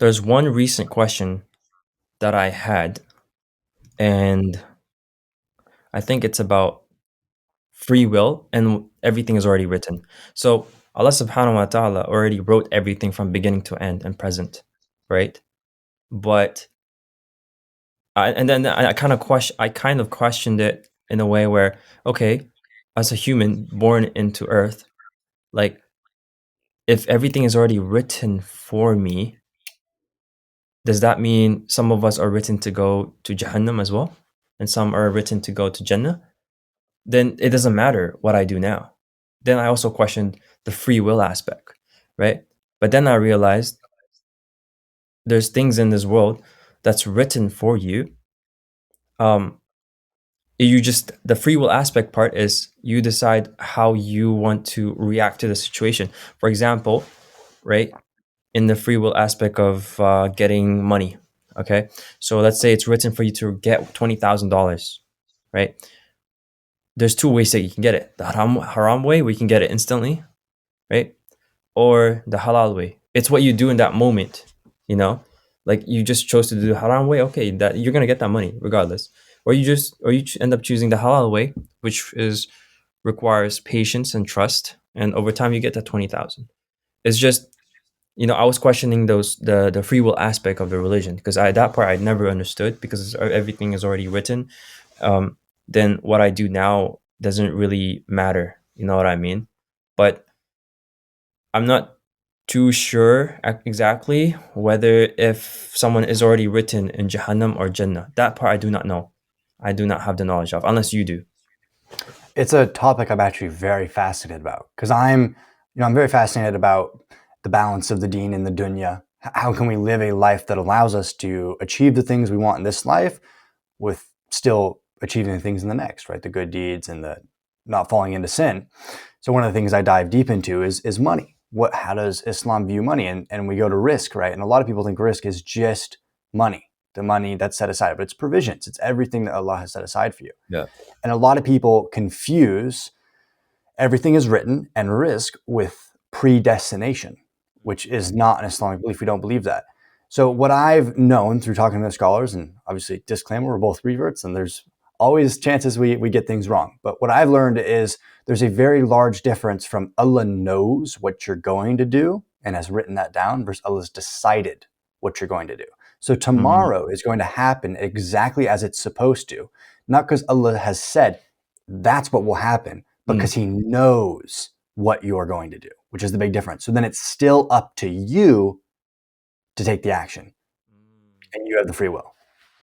There's one recent question that I had, and I think it's about free will and everything is already written. So Allah subhanahu wa ta'ala already wrote everything from beginning to end and present, right? But and then I kind of questioned it in a way where, okay, as a human born into earth, like if everything is already written for me, does that mean some of us are written to go to Jahannam as well? And some are written to go to Jannah? Then it doesn't matter what I do now. Then I also questioned the free will aspect, right? But then I realized there's things in this world that's written for you. Um, you just the free will aspect part is you decide how you want to react to the situation. For example, right, in the free will aspect of getting money, okay, so let's say it's written for you to get $20,000, right? There's two ways that you can get it: the haram way, we can get it instantly, right? Or the halal way. It's what you do in that moment, you know? Like you just chose to do the haram way, okay, that you're gonna get that money regardless. Or you end up choosing the halal way, which is requires patience and trust, and over time you get that 20,000. It's just, I was questioning the free will aspect of the religion because that part I never understood because everything is already written. Then what I do now doesn't really matter. You know what I mean? But I'm not too sure exactly whether if someone is already written in Jahannam or Jannah. That part I do not know. I do not have the knowledge of, unless you do. It's a topic I'm actually very fascinated about because I'm very fascinated about the balance of the deen and the dunya. How can we live a life that allows us to achieve the things we want in this life with still achieving the things in the next, right? The good deeds and the not falling into sin. So one of the things I dive deep into is money. How does Islam view money? And we go to risk, right? And a lot of people think risk is just money, the money that's set aside, but it's provisions. It's everything that Allah has set aside for you. Yeah. And a lot of people confuse everything is written and risk with predestination, which is not an Islamic belief. We don't believe that. So what I've known through talking to the scholars, and obviously disclaimer, we're both reverts and there's always chances we get things wrong. But what I've learned is there's a very large difference from Allah knows what you're going to do and has written that down versus Allah's decided what you're going to do. So tomorrow is going to happen exactly as it's supposed to, not because Allah has said that's what will happen, because He knows what you're going to do, which is the big difference. So then it's still up to you to take the action, and you have the free will.